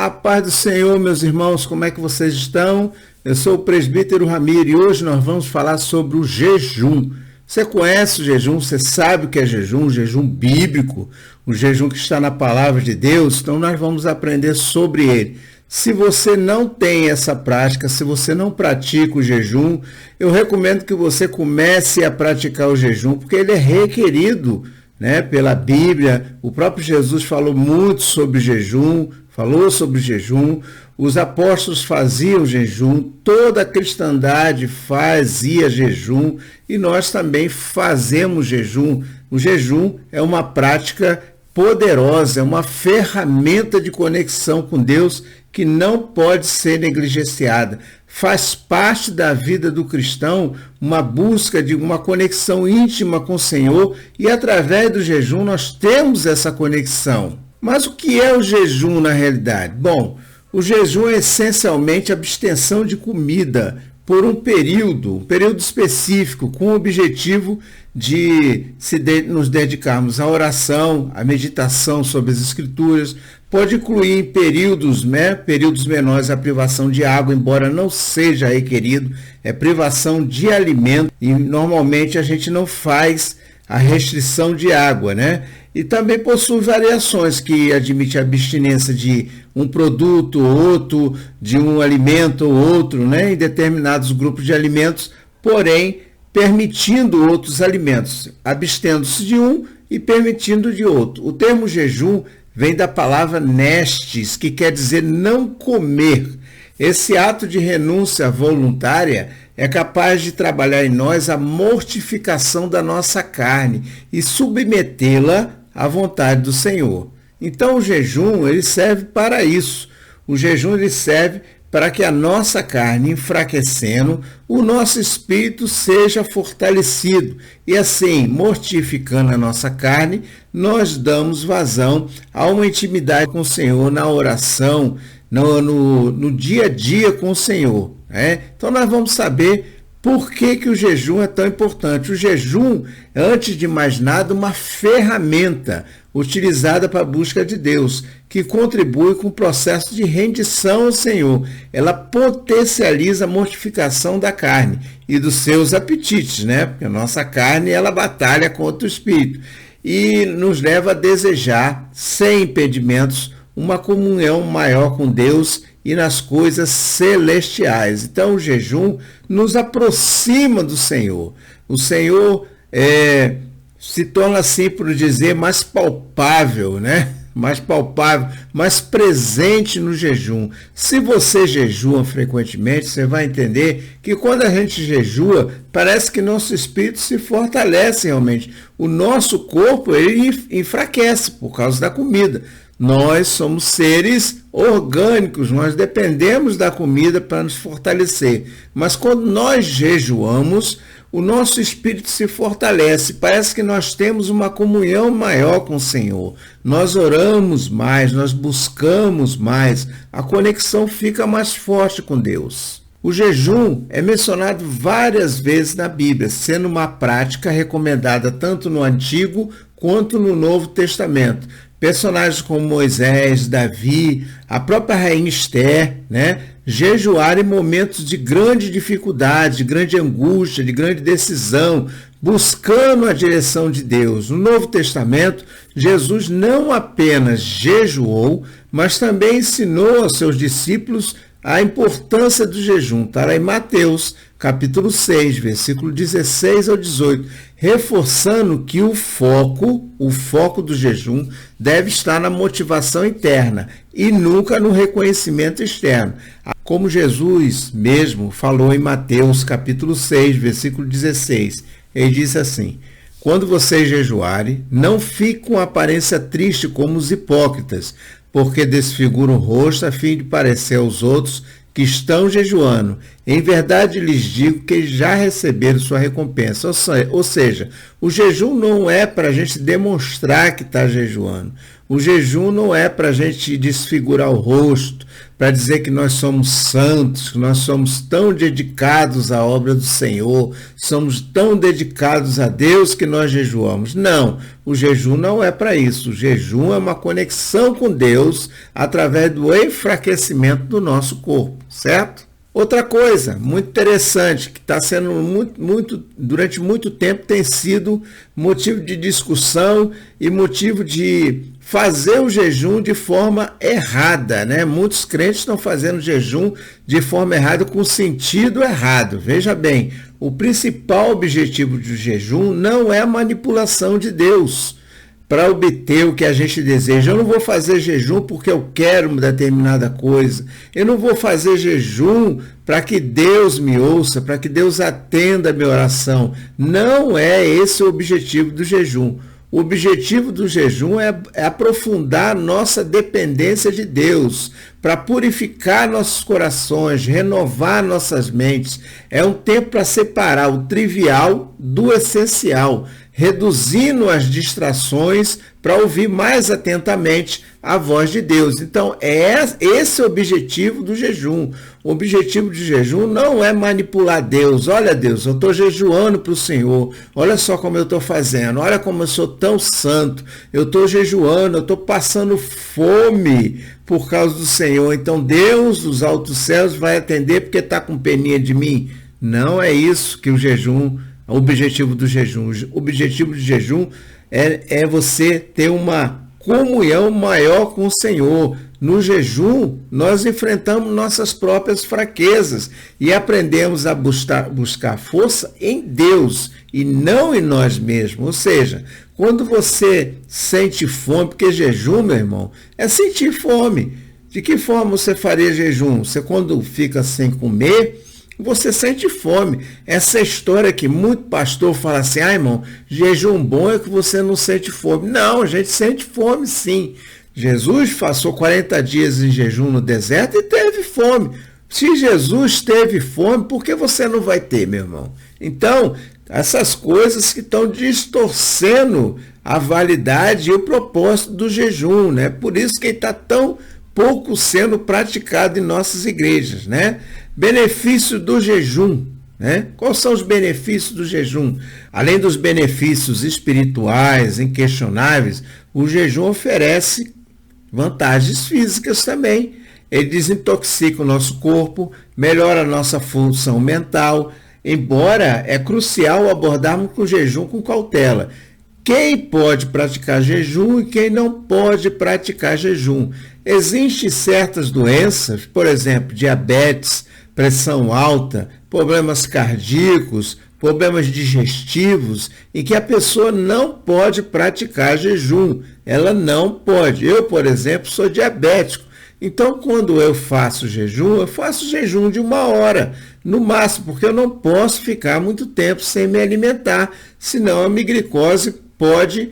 A paz do Senhor, meus irmãos, como é que vocês estão? Eu sou o presbítero Ramiro e hoje nós vamos falar sobre o jejum. Você conhece o jejum? Você sabe o que é jejum? O jejum bíblico, o jejum que está na palavra de Deus? Então nós vamos aprender sobre ele. Se você não tem essa prática, se você não pratica o jejum, eu recomendo que você comece a praticar o jejum, porque ele é requerido, pela Bíblia. O próprio Jesus falou muito sobre jejum, os apóstolos faziam jejum, toda a cristandade fazia jejum e nós também fazemos jejum. O jejum é uma prática poderosa, é uma ferramenta de conexão com Deus que não pode ser negligenciada. Faz parte da vida do cristão uma busca de uma conexão íntima com o Senhor e através do jejum nós temos essa conexão. Mas o que é o jejum na realidade? Bom, o jejum é essencialmente abstenção de comida por um período específico, com o objetivo de nos dedicarmos à oração, à meditação sobre as Escrituras. Pode incluir em períodos menores a privação de água, embora não seja requerido, é privação de alimento e normalmente a gente não faz a restrição de água, E também possui variações que admite a abstinência de um produto ou outro, de um alimento ou outro, em determinados grupos de alimentos, porém permitindo outros alimentos, abstendo-se de um e permitindo de outro. O termo jejum vem da palavra nestes, que quer dizer não comer. Esse ato de renúncia voluntária é capaz de trabalhar em nós a mortificação da nossa carne e submetê-la à vontade do Senhor. Então o jejum ele serve para isso. O jejum ele serve para que a nossa carne, enfraquecendo, o nosso espírito seja fortalecido. E assim, mortificando a nossa carne, nós damos vazão a uma intimidade com o Senhor na oração, no dia a dia com o Senhor. Então nós vamos saber por que o jejum é tão importante. O jejum é, antes de mais nada, uma ferramenta utilizada para a busca de Deus, que contribui com o processo de rendição ao Senhor. Ela potencializa a mortificação da carne e dos seus apetites, Porque a nossa carne, ela batalha contra o espírito e nos leva a desejar, sem impedimentos, uma comunhão maior com Deus e nas coisas celestiais. Então o jejum nos aproxima do Senhor. O Senhor se torna, assim por dizer, mais palpável, mais palpável, mais presente no jejum. Se você jejua frequentemente, você vai entender que quando a gente jejua, parece que nosso espírito se fortalece realmente. O nosso corpo ele enfraquece por causa da comida. Nós somos seres orgânicos, nós dependemos da comida para nos fortalecer. Mas quando nós jejuamos, o nosso espírito se fortalece. Parece que nós temos uma comunhão maior com o Senhor. Nós oramos mais, nós buscamos mais. A conexão fica mais forte com Deus. O jejum é mencionado várias vezes na Bíblia, sendo uma prática recomendada tanto no Antigo quanto no Novo Testamento. Personagens como Moisés, Davi, a própria rainha Esther, jejuaram em momentos de grande dificuldade, de grande angústia, de grande decisão, buscando a direção de Deus. No Novo Testamento, Jesus não apenas jejuou, mas também ensinou aos seus discípulos a importância do jejum. Está lá em Mateus, capítulo 6, versículo 16 ao 18, reforçando que o foco do jejum deve estar na motivação interna e nunca no reconhecimento externo. Como Jesus mesmo falou em Mateus, capítulo 6, versículo 16, ele disse assim: quando vocês jejuarem, não fiquem com aparência triste como os hipócritas, porque desfiguram o rosto a fim de parecer aos outros que estão jejuando. Em verdade lhes digo que já receberam sua recompensa. Ou seja, o jejum não é para a gente demonstrar que está jejuando. O jejum não é para a gente desfigurar o rosto, para dizer que nós somos santos, que nós somos tão dedicados à obra do Senhor, somos tão dedicados a Deus que nós jejuamos. Não, o jejum não é para isso. O jejum é uma conexão com Deus através do enfraquecimento do nosso corpo, certo? Outra coisa muito interessante, que está sendo durante muito tempo tem sido motivo de discussão e motivo de fazer o jejum de forma errada, né? Muitos crentes estão fazendo jejum de forma errada, com sentido errado. Veja bem, o principal objetivo do jejum não é a manipulação de Deus para obter o que a gente deseja. Eu não vou fazer jejum porque eu quero uma determinada coisa. Eu não vou fazer jejum para que Deus me ouça, para que Deus atenda a minha oração. Não é esse o objetivo do jejum. O objetivo do jejum é aprofundar nossa dependência de Deus, para purificar nossos corações, renovar nossas mentes. É um tempo para separar o trivial do essencial, reduzindo as distrações para ouvir mais atentamente a voz de Deus. Então, esse é o objetivo do jejum. O objetivo do jejum não é manipular Deus. Olha, Deus, eu estou jejuando para o Senhor. Olha só como eu estou fazendo. Olha como eu sou tão santo. Eu estou jejuando, eu estou passando fome por causa do Senhor. Então, Deus dos altos céus vai atender porque está com peninha de mim. Não é isso que o objetivo do jejum. O objetivo do jejum é você ter uma comunhão maior com o Senhor. No jejum, nós enfrentamos nossas próprias fraquezas e aprendemos a buscar força em Deus e não em nós mesmos. Ou seja, quando você sente fome, porque jejum, meu irmão, é sentir fome. De que forma você faria jejum? Você, quando fica sem comer, você sente fome. Essa história que muito pastor fala assim, irmão, jejum bom é que você não sente fome. Não, a gente sente fome sim. Jesus passou 40 dias em jejum no deserto e teve fome. Se Jesus teve fome, por que você não vai ter, meu irmão? Então, essas coisas que estão distorcendo a validade e o propósito do jejum, né? Por isso que está tão pouco sendo praticado em nossas igrejas, né? Benefício do jejum, né? Quais são os benefícios do jejum? Além dos benefícios espirituais inquestionáveis, o jejum oferece vantagens físicas também. Ele desintoxica o nosso corpo, melhora a nossa função mental, embora é crucial abordarmos o jejum com cautela. Quem pode praticar jejum e quem não pode praticar jejum? Existem certas doenças, por exemplo, diabetes, pressão alta, problemas cardíacos, problemas digestivos, em que a pessoa não pode praticar jejum. Ela não pode. Eu, por exemplo, sou diabético. Então, quando eu faço jejum de 1 hora, no máximo, porque eu não posso ficar muito tempo sem me alimentar, senão a minha glicose pode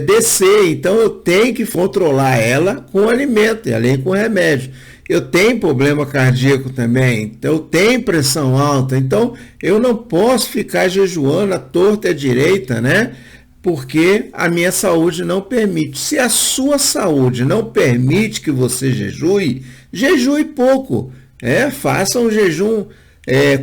descer. Então, eu tenho que controlar ela com alimento e além com remédio. Eu tenho problema cardíaco também, eu tenho pressão alta, então eu não posso ficar jejuando à torta e à direita, né? Porque a minha saúde não permite. Se a sua saúde não permite que você jejue, jejue pouco. Faça um jejum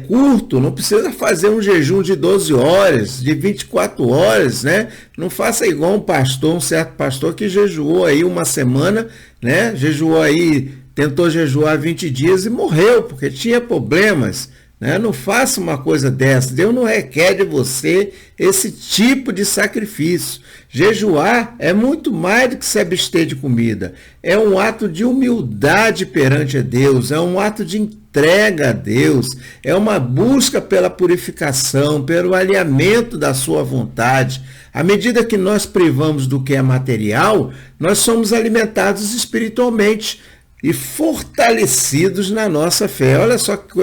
curto, não precisa fazer um jejum de 12 horas, de 24 horas, né? Não faça igual um certo pastor que jejuou aí uma semana, né? Tentou jejuar 20 dias e morreu, porque tinha problemas, né? Não faça uma coisa dessa. Deus não requer de você esse tipo de sacrifício. Jejuar é muito mais do que se abster de comida. É um ato de humildade perante a Deus, é um ato de entrega a Deus, é uma busca pela purificação, pelo alinhamento da sua vontade. À medida que nós privamos do que é material, nós somos alimentados espiritualmente e fortalecidos na nossa fé. Olha só que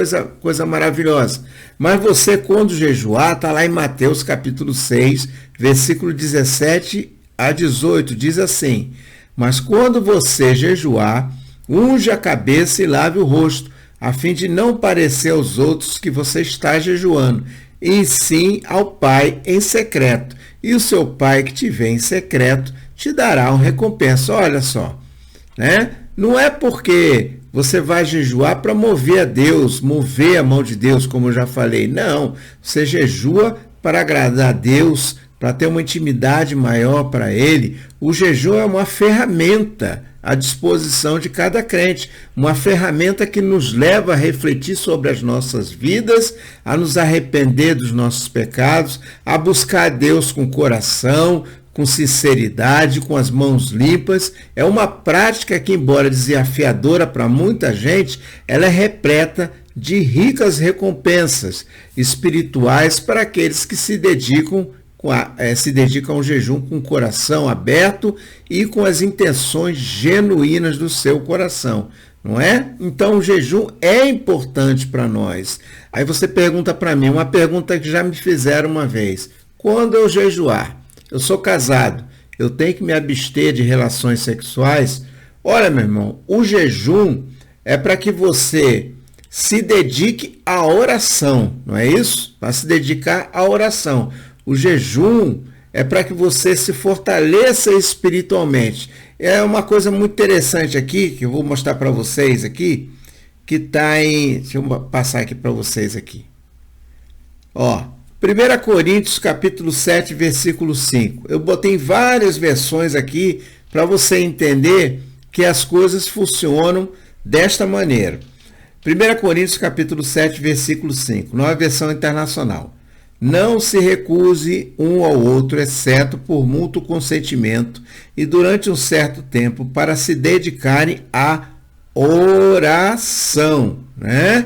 coisa maravilhosa. Mas você, quando jejuar, está lá em Mateus capítulo 6, versículo 17 a 18, diz assim: mas quando você jejuar, unge a cabeça e lave o rosto, a fim de não parecer aos outros que você está jejuando, e sim ao Pai em secreto. E o seu Pai que te vê em secreto te dará uma recompensa. Olha só, né? Não é porque você vai jejuar para mover a Deus, mover a mão de Deus, como eu já falei. Não, você jejua para agradar a Deus, para ter uma intimidade maior para Ele. O jejum é uma ferramenta à disposição de cada crente, uma ferramenta que nos leva a refletir sobre as nossas vidas, a nos arrepender dos nossos pecados, a buscar a Deus com coração, com sinceridade, com as mãos limpas. É uma prática que, embora desafiadora para muita gente, ela é repleta de ricas recompensas espirituais para aqueles que se dedicam ao jejum com o coração aberto e com as intenções genuínas do seu coração, não é? Então o jejum é importante para nós. Aí você pergunta para mim, uma pergunta que já me fizeram uma vez: quando eu jejuar? Eu sou casado, eu tenho que me abster de relações sexuais? Olha, meu irmão, o jejum é para que você se dedique à oração, não é isso? Para se dedicar à oração. O jejum é para que você se fortaleça espiritualmente. É uma coisa muito interessante aqui, que eu vou mostrar para vocês aqui, que está em... Deixa eu passar aqui para vocês aqui. Ó, 1 Coríntios capítulo 7, versículo 5. Eu botei várias versões aqui para você entender que as coisas funcionam desta maneira. 1 Coríntios capítulo 7, versículo 5, nova versão internacional. Não se recuse um ao outro, exceto por mútuo consentimento, e durante um certo tempo, para se dedicarem à oração, né?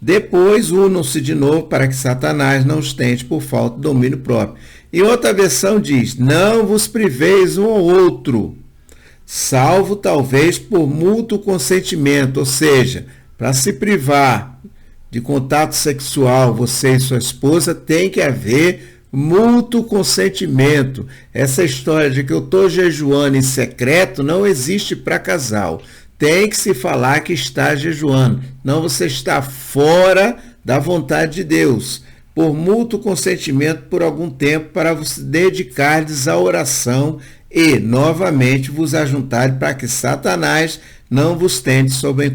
Depois, unam-se de novo para que Satanás não os tente por falta de domínio próprio. E outra versão diz: não vos priveis um ao outro, salvo talvez por mútuo consentimento, ou seja, para se privar de contato sexual, você e sua esposa, tem que haver mútuo consentimento. Essa história de que eu estou jejuando em secreto não existe para casal. Tem que se falar que está jejuando. Não, você está fora da vontade de Deus. Por mútuo consentimento por algum tempo, para você dedicar-lhes à oração e, novamente, vos ajuntar para que Satanás não vos tente sobre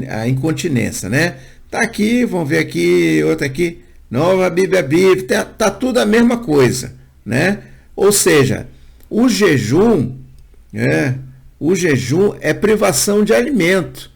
a incontinência, né? Tá aqui, vamos ver aqui, outra aqui, nova Bíblia Bíblica, tá tudo a mesma coisa, né? Ou seja, o jejum é privação de alimento.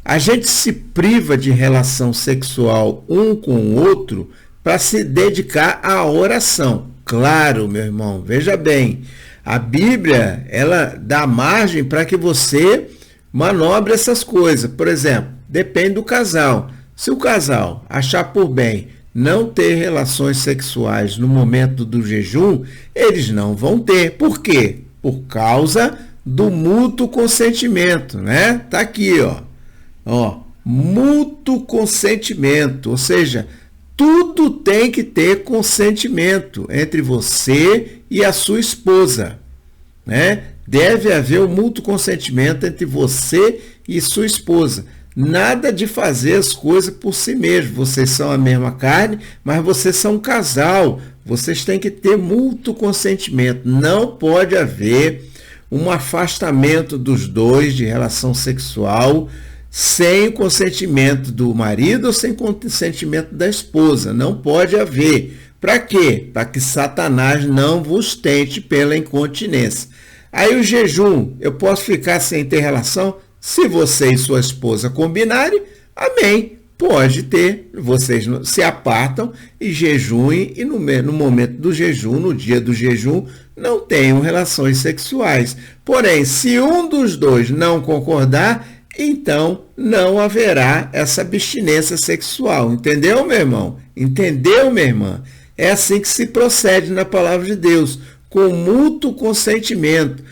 A gente se priva de relação sexual um com o outro para se dedicar à oração. Claro, meu irmão, veja bem, a Bíblia, ela dá margem para que você manobre essas coisas. Por exemplo, depende do casal. Se o casal achar por bem não ter relações sexuais no momento do jejum, eles não vão ter. Por quê? Por causa do mútuo consentimento, né? Tá aqui, ó, mútuo consentimento, ou seja, tudo tem que ter consentimento entre você e a sua esposa, né? Deve haver um mútuo consentimento entre você e sua esposa. Nada de fazer as coisas por si mesmo. Vocês são a mesma carne, mas vocês são um casal. Vocês têm que ter mútuo consentimento. Não pode haver um afastamento dos dois de relação sexual sem o consentimento do marido ou sem consentimento da esposa. Não pode haver. Para quê? Para que Satanás não vos tente pela incontinência. Aí o jejum, eu posso ficar sem ter relação? Se você e sua esposa combinarem, amém, pode ter, vocês se apartam e jejuem, e no momento do jejum, no dia do jejum, não tenham relações sexuais. Porém, se um dos dois não concordar, então não haverá essa abstinência sexual. Entendeu, meu irmão? Entendeu, minha irmã? É assim que se procede na palavra de Deus, com mútuo consentimento.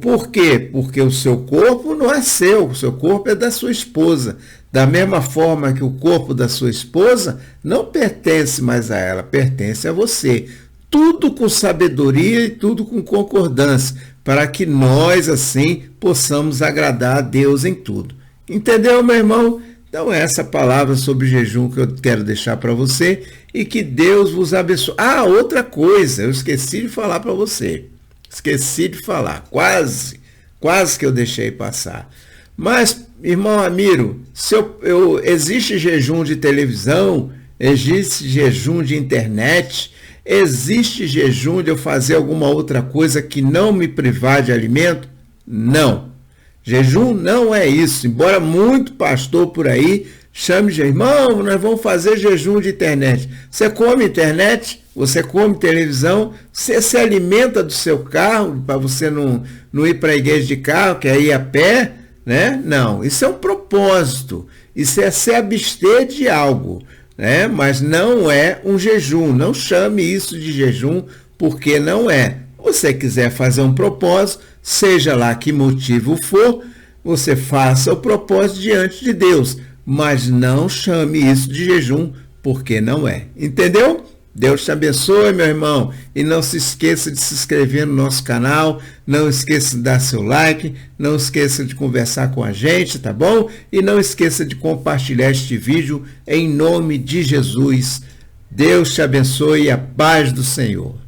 Por quê? Porque o seu corpo não é seu, o seu corpo é da sua esposa. Da mesma forma que o corpo da sua esposa não pertence mais a ela, pertence a você. Tudo com sabedoria e tudo com concordância, para que nós, assim, possamos agradar a Deus em tudo. Entendeu, meu irmão? Então, essa palavra sobre jejum que eu quero deixar para você, e que Deus vos abençoe. Ah, outra coisa, eu esqueci de falar para você. Esqueci de falar, quase que eu deixei passar. Mas, irmão Amiro, existe jejum de televisão, existe jejum de internet, existe jejum de eu fazer alguma outra coisa que não me privar de alimento? Não. Jejum não é isso, embora muito pastor por aí chame de irmão, nós vamos fazer jejum de internet. Você come internet, você come televisão, você se alimenta do seu carro, para você não ir para a igreja de carro, quer ir a pé, né? Não, isso é um propósito, isso é se abster de algo, né? Mas não é um jejum, não chame isso de jejum, porque não é. Você quiser fazer um propósito, seja lá que motivo for, você faça o propósito diante de Deus, mas não chame isso de jejum, porque não é. Entendeu? Deus te abençoe, meu irmão, e não se esqueça de se inscrever no nosso canal, não esqueça de dar seu like, não esqueça de conversar com a gente, tá bom? E não esqueça de compartilhar este vídeo em nome de Jesus. Deus te abençoe e a paz do Senhor.